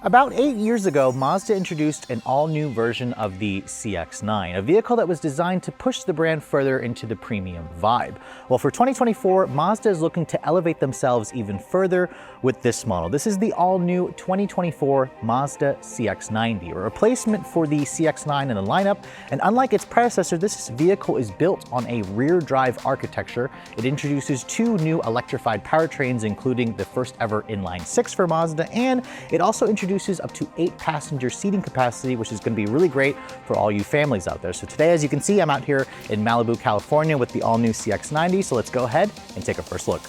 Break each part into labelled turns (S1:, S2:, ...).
S1: About 8 years ago, Mazda introduced an all-new version of the CX-9, a vehicle that was designed to push the brand further into the premium vibe. Well, for 2024, Mazda is looking to elevate themselves even further with this model. This is the all-new 2024 Mazda CX-90, a replacement for the CX-9 in the lineup, and unlike its predecessor, this vehicle is built on a rear-drive architecture. It introduces two new electrified powertrains, including the first ever inline six for Mazda, and it also introduces up to 8 passenger seating capacity, which is going to be really great for all you families out there. So today, as you can see, I'm out here in Malibu, California with the all-new CX-90, so let's go ahead and take a first look.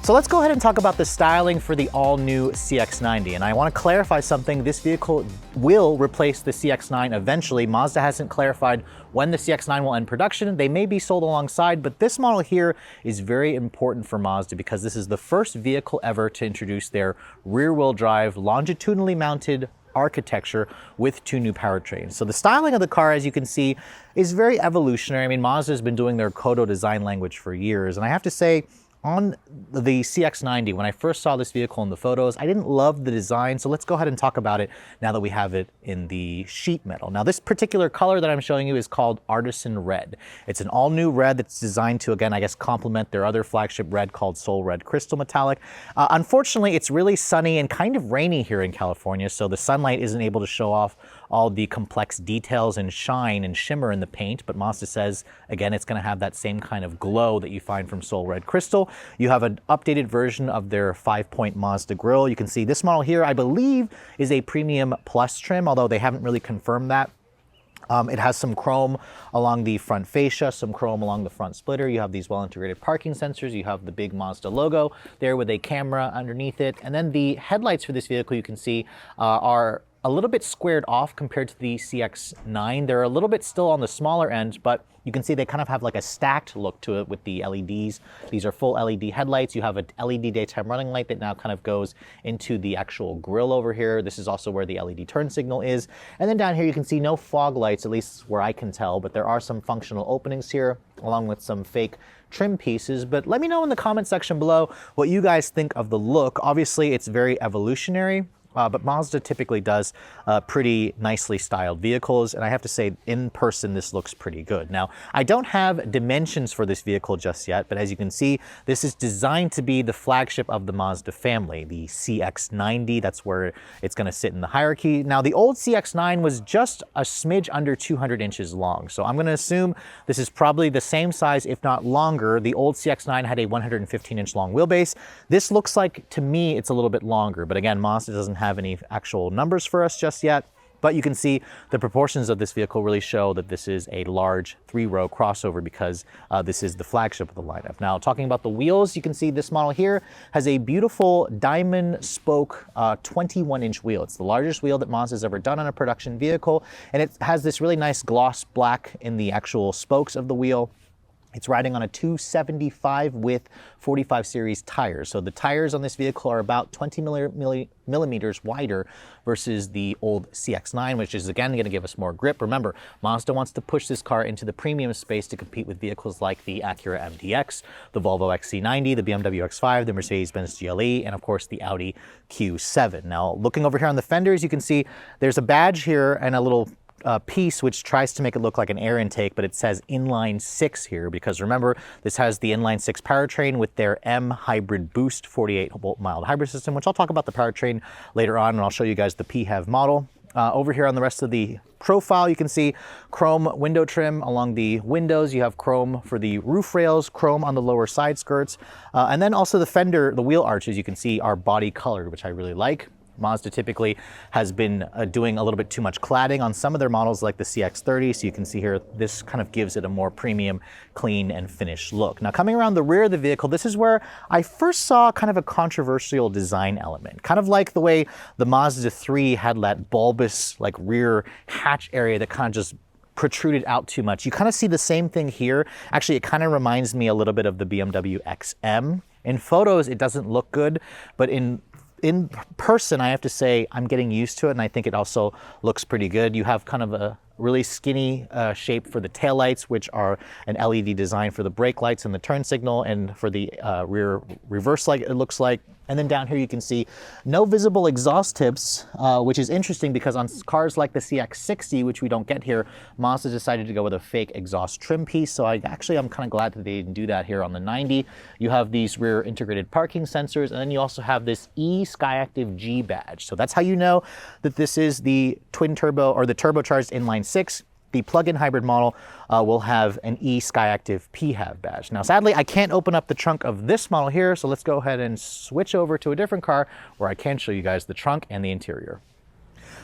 S1: So let's go ahead and talk about the styling for the all-new CX-90. And I want to clarify something. This vehicle will replace the CX-9 eventually. Mazda hasn't clarified when the CX-9 will end production. They may be sold alongside, but this model here is very important for Mazda because this is the first vehicle ever to introduce their rear-wheel drive, longitudinally mounted architecture with two new powertrains. So the styling of the car, as you can see, is very evolutionary. I mean, Mazda has been doing their Kodo design language for years. And I have to say, on the CX-90, when I first saw this vehicle in the photos, I didn't love the design, so let's go ahead and talk about it now that we have it in the sheet metal. Now, this particular color that I'm showing you is called Artisan Red. It's an all-new red that's designed to, again, I guess, complement their other flagship red called Soul Red Crystal Metallic. Unfortunately, it's really sunny and kind of rainy here in California, so the sunlight isn't able to show off all the complex details and shine and shimmer in the paint, but Mazda says, again, it's going to have that same kind of glow that you find from Soul Red Crystal. You have an updated version of their 5-point Mazda grille. You can see this model here, I believe, is a Premium Plus trim, although they haven't really confirmed that. It has some chrome along the front fascia, some chrome along the front splitter. You have these well-integrated parking sensors. You have the big Mazda logo there with a camera underneath it. And then the headlights for this vehicle, you can see, are a little bit squared off compared to the CX-9. They're a little bit still on the smaller end, but you can see they kind of have like a stacked look to it with the LEDs. These are full LED headlights. You have an LED daytime running light that now kind of goes into the actual grille over here. This is also where the LED turn signal is. And then down here you can see no fog lights, at least where I can tell, but there are some functional openings here along with some fake trim pieces. But let me know in the comment section below what you guys think of the look. Obviously, it's very evolutionary. But Mazda typically does pretty nicely styled vehicles, and I have to say, in person, this looks pretty good. Now, I don't have dimensions for this vehicle just yet, but as you can see, this is designed to be the flagship of the Mazda family, the CX-90. That's where it's going to sit in the hierarchy. Now, the old CX-9 was just a smidge under 200 inches long, so I'm going to assume this is probably the same size, if not longer. The old CX-9 had a 115-inch long wheelbase. This looks like, to me, it's a little bit longer, but again, Mazda doesn't have any actual numbers for us just yet, but you can see the proportions of this vehicle really show that this is a large 3-row crossover because this is the flagship of the lineup. Now, talking about the wheels, you can see this model here has a beautiful diamond spoke 21-inch wheel. It's the largest wheel that Mazda's ever done on a production vehicle, and it has this really nice gloss black in the actual spokes of the wheel. It's riding on a 275 with 45 series tires. So the tires on this vehicle are about 20 millimeters wider versus the old CX-9, which is again going to give us more grip. Remember, Mazda wants to push this car into the premium space to compete with vehicles like the Acura MDX, the Volvo XC90, the BMW X5, the Mercedes-Benz GLE, and of course the Audi Q7. Now, looking over here on the fenders, you can see there's a badge here and a little piece which tries to make it look like an air intake, but it says inline 6 here because remember, this has the inline 6 powertrain with their M hybrid boost 48-volt mild hybrid system, which I'll talk about the powertrain later on, and I'll show you guys the PHEV model. Over here on the rest of the profile, you can see chrome window trim along the windows. You have chrome for the roof rails, chrome on the lower side skirts, and then also the fender, the wheel arches, you can see are body colored, which I really like. Mazda typically has been doing a little bit too much cladding on some of their models like the CX-30, so you can see here this kind of gives it a more premium, clean, and finished look. Now coming around the rear of the vehicle, this is where I first saw kind of a controversial design element, kind of like the way the Mazda 3 had that bulbous like rear hatch area that kind of just protruded out too much. You kind of see the same thing here. Actually, it kind of reminds me a little bit of the BMW XM. In photos, it doesn't look good, but in person, I have to say I'm getting used to it, and I think it also looks pretty good. You have kind of a really skinny shape for the taillights, which are an LED design for the brake lights and the turn signal, and for the rear reverse light, it looks like. And then down here you can see no visible exhaust tips, which is interesting because on cars like the CX-60, which we don't get here, Mazda decided to go with a fake exhaust trim piece. So I'm kind of glad that they didn't do that here on the 90. You have these rear integrated parking sensors, and then you also have this eSkyactiv G badge. So that's how you know that this is the twin turbo or the turbocharged inline six. The plug-in hybrid model will have an eSkyactiv PHEV badge. Now, sadly, I can't open up the trunk of this model here, so let's go ahead and switch over to a different car where I can show you guys the trunk and the interior.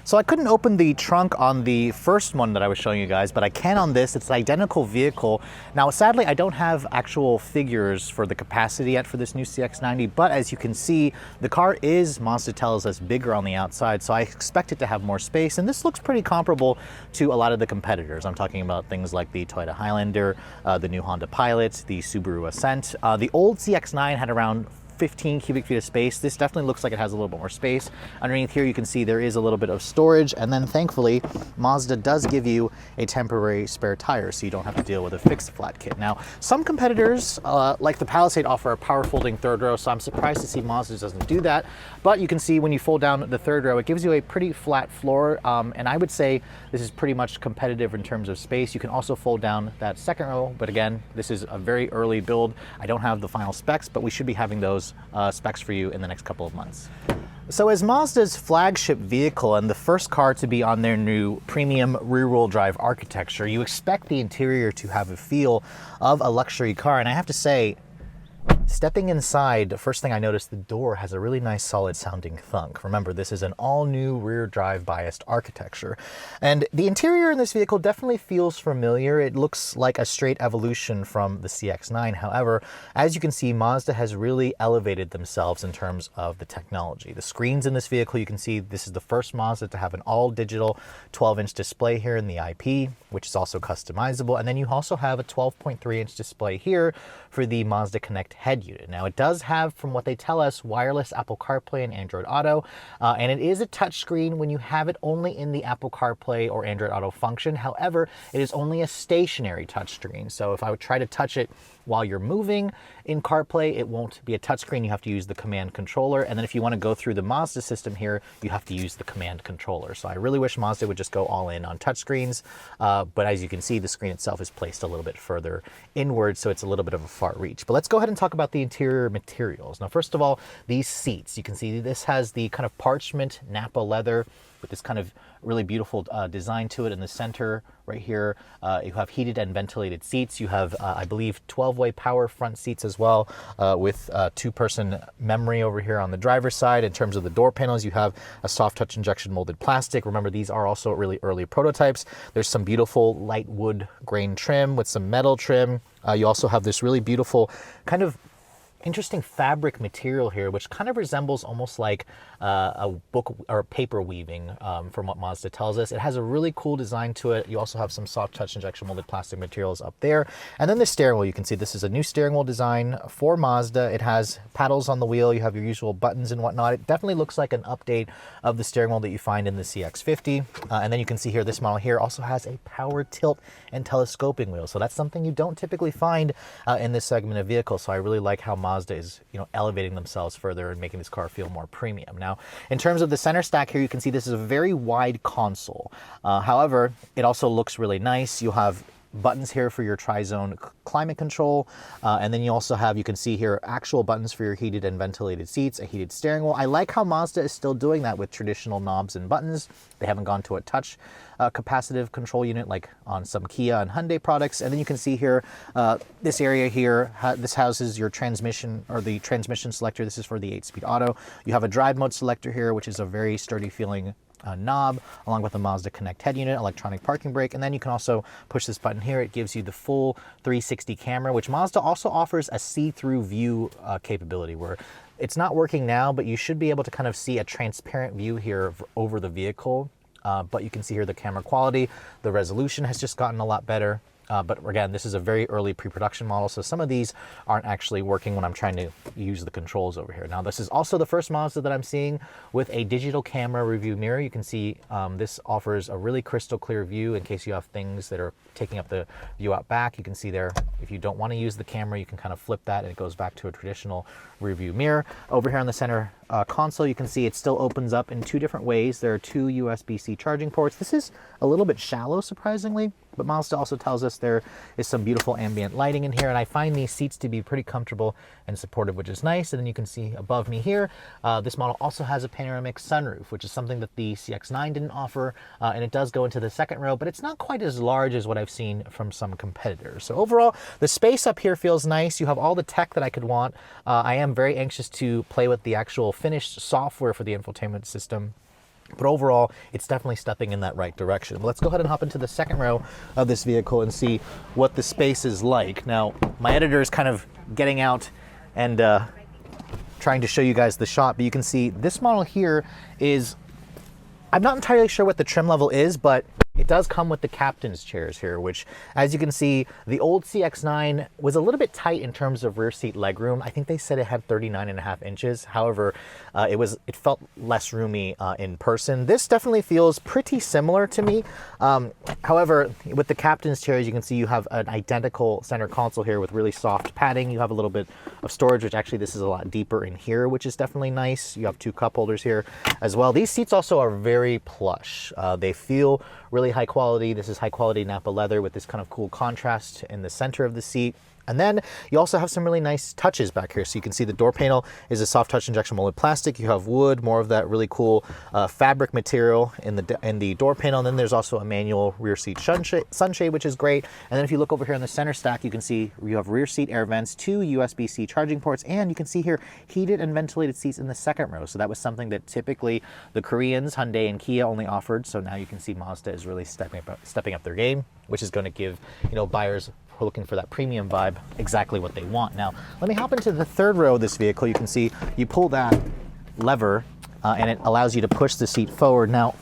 S1: So I couldn't open the trunk on the first one that I was showing you guys, but I can on this. It's an identical vehicle. Now, sadly, I don't have actual figures for the capacity yet for this new CX-90, but as you can see, the car is, Mazda tells us, bigger on the outside, so I expect it to have more space, and this looks pretty comparable to a lot of the competitors. I'm talking about things like the Toyota Highlander, the new Honda Pilot, the Subaru Ascent. The old CX-9 had around 15 cubic feet of space. This definitely looks like it has a little bit more space. Underneath here you can see there is a little bit of storage, and then thankfully Mazda does give you a temporary spare tire so you don't have to deal with a fixed flat kit. Now, some competitors like the Palisade offer a power folding third row, so I'm surprised to see Mazda doesn't do that, but you can see when you fold down the third row it gives you a pretty flat floor, and I would say this is pretty much competitive in terms of space. You can also fold down that second row, but again, this is a very early build. I don't have the final specs, but we should be having those specs for you in the next couple of months. So as Mazda's flagship vehicle and the first car to be on their new premium rear-wheel drive architecture, you expect the interior to have a feel of a luxury car. And I have to say, stepping inside, the first thing I noticed, the door has a really nice solid sounding thunk. Remember, this is an all-new rear drive biased architecture. And the interior in this vehicle definitely feels familiar. It looks like a straight evolution from the CX-9. However, as you can see, Mazda has really elevated themselves in terms of the technology. The screens in this vehicle, you can see this is the first Mazda to have an all-digital 12-inch display here in the IP, which is also customizable. And then you also have a 12.3-inch display here for the Mazda Connect head unit. Now, it does have, from what they tell us, wireless Apple CarPlay and Android Auto, and it is a touchscreen when you have it only in the Apple CarPlay or Android Auto function. However, it is only a stationary touchscreen, so if I would try to touch it while you're moving in CarPlay, it won't be a touchscreen. You have to use the command controller, and then if you want to go through the Mazda system here, you have to use the command controller. So I really wish Mazda would just go all in on touchscreens, but as you can see, the screen itself is placed a little bit further inward, so it's a little bit of a far reach. But let's go ahead and talk about the interior materials. Now, first of all, these seats. You can see this has the kind of parchment Napa leather with this kind of really beautiful design to it in the center right here. You have heated and ventilated seats. You have, I believe, 12-way power front seats as well, with two-person memory over here on the driver's side. In terms of the door panels, you have a soft touch injection molded plastic. Remember, these are also really early prototypes. There's some beautiful light wood grain trim with some metal trim. You also have this really beautiful kind of interesting fabric material here, which kind of resembles almost like a book or paper weaving, from what Mazda tells us. It has a really cool design to it. You also have some soft touch injection molded plastic materials up there. And then the steering wheel, you can see this is a new steering wheel design for Mazda. It has paddles on the wheel. You have your usual buttons and whatnot. It definitely looks like an update of the steering wheel that you find in the CX-50. And then you can see here, this model here also has a power tilt and telescoping wheel. So that's something you don't typically find in this segment of vehicle. So I really like how Mazda is, elevating themselves further and making this car feel more premium. Now, in terms of the center stack here, you can see this is a very wide console. However, it also looks really nice. You'll have buttons here for your tri-zone climate control, and then you also have, you can see here, actual buttons for your heated and ventilated seats, a heated steering wheel. I like how Mazda is still doing that with traditional knobs and buttons. They haven't gone to a touch capacitive control unit like on some Kia and Hyundai products. And then you can see here, this area here, this houses your transmission, or the transmission selector. This is for the 8-speed auto. You have a drive mode selector here, which is a very sturdy feeling knob, along with the Mazda Connect head unit, electronic parking brake, and then you can also push this button here. It gives you the full 360 camera, which Mazda also offers a see-through view capability, where it's not working now, but you should be able to kind of see a transparent view here over the vehicle. But you can see here the camera quality, the resolution has just gotten a lot better. But again, this is a very early pre-production model, so some of these aren't actually working when I'm trying to use the controls over here. Now, this is also the first Mazda that I'm seeing with a digital camera review mirror. You can see this offers a really crystal clear view in case you have things that are taking up the view out back. You can see there, if you don't want to use the camera, you can kind of flip that and it goes back to a traditional rear view mirror. Over here on the center console, you can see it still opens up in two different ways. There are two USB-C charging ports. This is a little bit shallow, surprisingly, but Mazda also tells us there is some beautiful ambient lighting in here, and I find these seats to be pretty comfortable and supportive, which is nice. And then you can see above me here, this model also has a panoramic sunroof, which is something that the CX-9 didn't offer, and it does go into the second row, but it's not quite as large as what I've seen from some competitors. So overall, the space up here feels nice. You have all the tech that I could want. I am very anxious to play with the actual finished software for the infotainment system. But overall, it's definitely stepping in that right direction. Let's go ahead and hop into the second row of this vehicle and see what the space is like. Now, my editor is kind of getting out and trying to show you guys the shot, but you can see this model here is, I'm not entirely sure what the trim level is, but it does come with the captain's chairs here, which, as you can see, the old CX-9 was a little bit tight in terms of rear seat legroom. I think they said it had 39.5 inches. However, it felt less roomy in person. This definitely feels pretty similar to me. However, with the captain's chairs, you can see you have an identical center console here with really soft padding. You have a little bit of storage, which actually this is a lot deeper in here, which is definitely nice. You have two cup holders here as well. These seats also are very plush. They feel really high quality. This is high quality Nappa leather with this kind of cool contrast in the center of the seat. And then you also have some really nice touches back here. So you can see the door panel is a soft touch injection molded plastic. You have wood, more of that really cool fabric material in the door panel. And then there's also a manual rear seat sunshade, which is great. And then if you look over here on the center stack, you can see you have rear seat air vents, two USB-C charging ports, and you can see here heated and ventilated seats in the second row. So that was something that typically the Koreans, Hyundai and Kia only offered. So now you can see Mazda is really stepping up their game, which is going to give, buyers who are looking for that premium vibe exactly what they want. Now, let me hop into the third row of this vehicle. You can see you pull that lever and it allows you to push the seat forward. Now,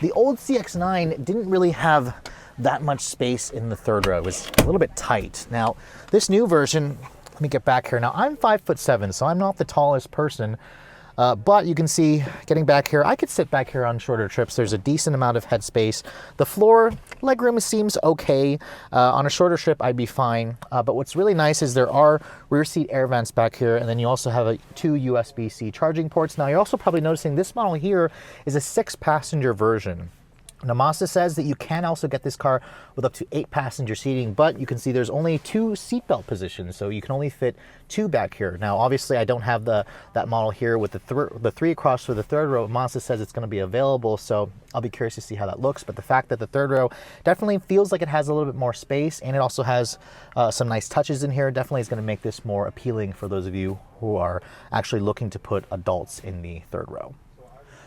S1: the old CX-9 didn't really have that much space in the third row. It was a little bit tight. Now, this new version, let me get back here. Now, I'm 5'7", so I'm not the tallest person. But you can see, getting back here, I could sit back here on shorter trips. There's a decent amount of headspace. The floor legroom seems okay. On a shorter trip, I'd be fine. But what's really nice is there are rear seat air vents back here, and then you also have two USB-C charging ports. Now, you're also probably noticing this model here is a 6-passenger version. Now, Mazda says that you can also get this car with up to 8-passenger seating, but you can see there's only 2 seatbelt positions, so you can only fit 2 back here. Now, obviously, I don't have that model here with the 3 across for the third row. Mazda says it's going to be available, so I'll be curious to see how that looks. But the fact that the third row definitely feels like it has a little bit more space, and it also has some nice touches in here, definitely is going to make this more appealing for those of you who are actually looking to put adults in the third row.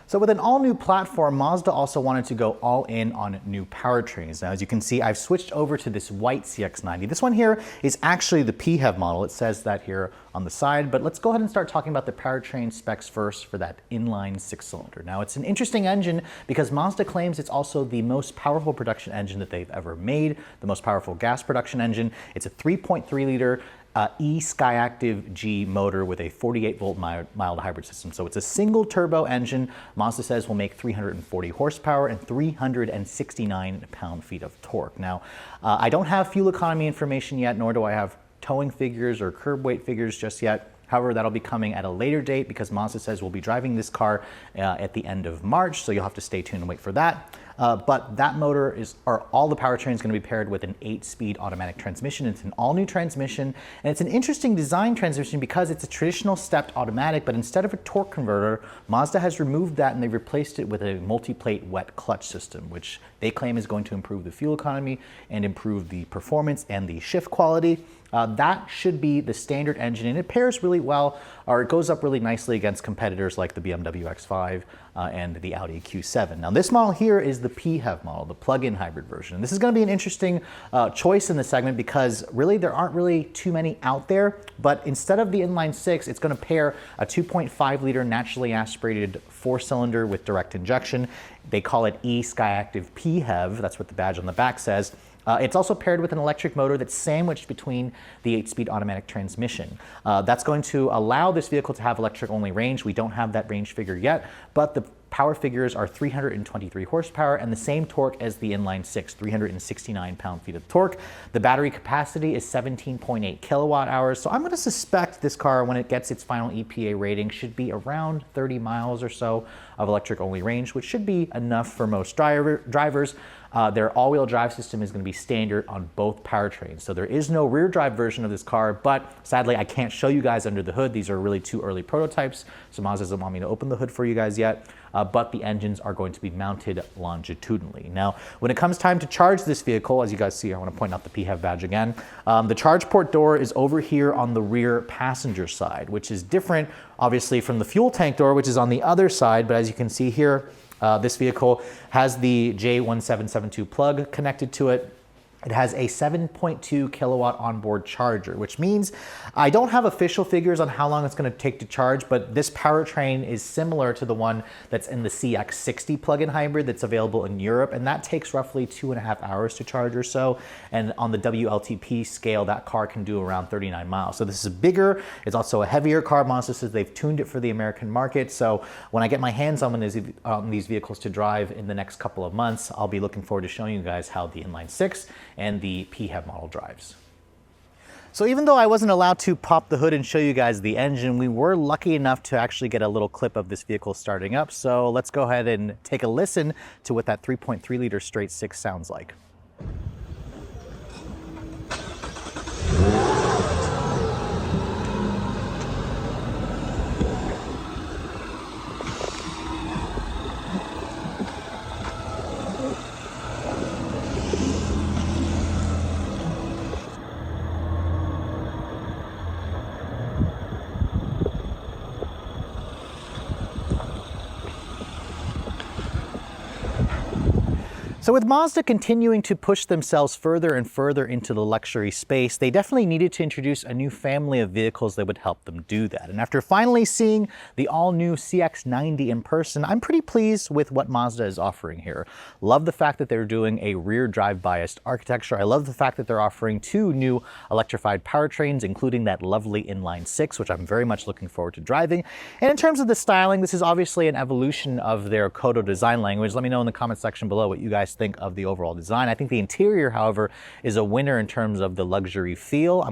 S1: So with an all-new platform, Mazda also wanted to go all in on new powertrains. Now, as you can see, I've switched over to this white CX-90. This one here is actually the PHEV model. It says that here on the side, but let's go ahead and start talking about the powertrain specs first for that inline 6-cylinder. Now, it's an interesting engine because Mazda claims it's also the most powerful production engine that they've ever made, the most powerful gas production engine. It's a 3.3-liter e-Skyactiv G motor with a 48-volt mild hybrid system. So it's a single turbo engine. Mazda says will make 340 horsepower and 369 pound-feet of torque. Now, I don't have fuel economy information yet, nor do I have towing figures or curb weight figures just yet. However, that'll be coming at a later date because Mazda says we'll be driving this car at the end of March, so you'll have to stay tuned and wait for that. But that motor all the powertrain is going to be paired with an 8-speed automatic transmission. It's an all-new transmission, and it's an interesting design transmission because it's a traditional stepped automatic, but instead of a torque converter, Mazda has removed that and they've replaced it with a multi-plate wet clutch system, which they claim is going to improve the fuel economy and improve the performance and the shift quality. That should be the standard engine, and it pairs really well, or it goes up really nicely against competitors like the BMW X5 and the Audi Q7. Now, this model here is the PHEV model, the plug-in hybrid version. And this is going to be an interesting choice in the segment because really there aren't really too many out there, but instead of the inline 6, it's going to pair a 2.5-liter naturally aspirated 4-cylinder with direct injection. They call it e-Skyactiv PHEV. That's what the badge on the back says. It's also paired with an electric motor that's sandwiched between the 8-speed automatic transmission. That's going to allow this vehicle to have electric-only range. We don't have that range figure yet, but the power figures are 323 horsepower and the same torque as the inline-six, 369 pound-feet of torque. The battery capacity is 17.8 kilowatt hours. So I'm going to suspect this car, when it gets its final EPA rating, should be around 30 miles or so of electric-only range, which should be enough for most drivers. Their all-wheel drive system is going to be standard on both powertrains. So there is no rear drive version of this car, but sadly I can't show you guys under the hood. These are really too early prototypes, so Mazda doesn't want me to open the hood for you guys yet. But the engines are going to be mounted longitudinally. Now, when it comes time to charge this vehicle, as you guys see, I want to point out the PHEV badge again. The charge port door is over here on the rear passenger side, which is different, obviously, from the fuel tank door, which is on the other side. But as you can see here, this vehicle has the J1772 plug connected to it. It has a 7.2 kilowatt onboard charger, which means I don't have official figures on how long it's going to take to charge, but this powertrain is similar to the one that's in the CX-90 plug-in hybrid that's available in Europe, and that takes roughly 2.5 hours to charge or so. And on the WLTP scale, that car can do around 39 miles. So this is bigger. It's also a heavier car. Mazda says they've tuned it for the American market. So when I get my hands on these vehicles to drive in the next couple of months, I'll be looking forward to showing you guys how the inline-six and the PHEV model drives. So even though I wasn't allowed to pop the hood and show you guys the engine, we were lucky enough to actually get a little clip of this vehicle starting up. So let's go ahead and take a listen to what that 3.3 liter straight six sounds like. So with Mazda continuing to push themselves further and further into the luxury space, they definitely needed to introduce a new family of vehicles that would help them do that. And after finally seeing the all-new CX-90 in person, I'm pretty pleased with what Mazda is offering here. Love the fact that they're doing a rear drive biased architecture. I love the fact that they're offering 2 new electrified powertrains, including that lovely inline-six, which I'm very much looking forward to driving. And in terms of the styling, this is obviously an evolution of their Kodo design language. Let me know in the comment section below what you guys think of the overall design. I think the interior, however, is a winner in terms of the luxury feel.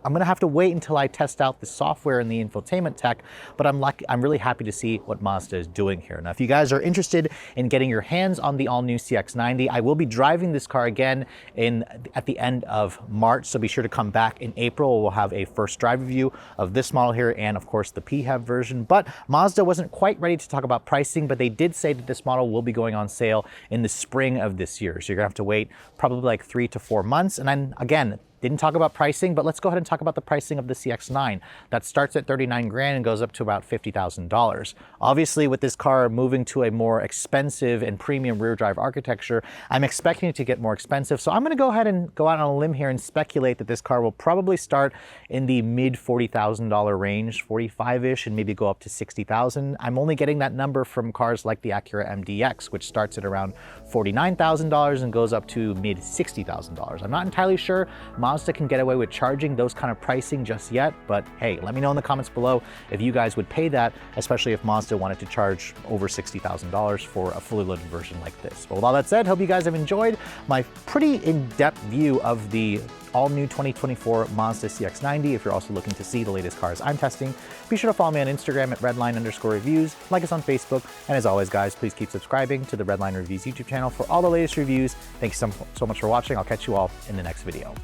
S1: I'm going to have to wait until I test out the software and the infotainment tech, but I'm really happy to see what Mazda is doing here. Now, if you guys are interested in getting your hands on the all-new CX-90, I will be driving this car again at the end of March, so be sure to come back in April. We'll have a first drive review of this model here and, of course, the PHEV version. But Mazda wasn't quite ready to talk about pricing, but they did say that this model will be going on sale in the spring of this year. So you're going to have to wait probably like 3 to 4 months. And then, again, didn't talk about pricing, but let's go ahead and talk about the pricing of the CX-9. That starts at 39 grand and goes up to about $50,000. Obviously, with this car moving to a more expensive and premium rear drive architecture, I'm expecting it to get more expensive. So I'm going to go ahead and go out on a limb here and speculate that this car will probably start in the mid $40,000 range, 45-ish, and maybe go up to 60,000. I'm only getting that number from cars like the Acura MDX, which starts at around $49,000 and goes up to mid $60,000. I'm not entirely sure Mazda can get away with charging those kind of pricing just yet, but hey, let me know in the comments below if you guys would pay that, especially if Mazda wanted to charge over $60,000 for a fully loaded version like this. But with all that said, hope you guys have enjoyed my pretty in-depth view of the all-new 2024 Mazda CX-90. If you're also looking to see the latest cars I'm testing, be sure to follow me on Instagram at Redline_reviews, like us on Facebook, and as always, guys, please keep subscribing to the Redline Reviews YouTube channel for all the latest reviews. Thank you so much for watching. I'll catch you all in the next video.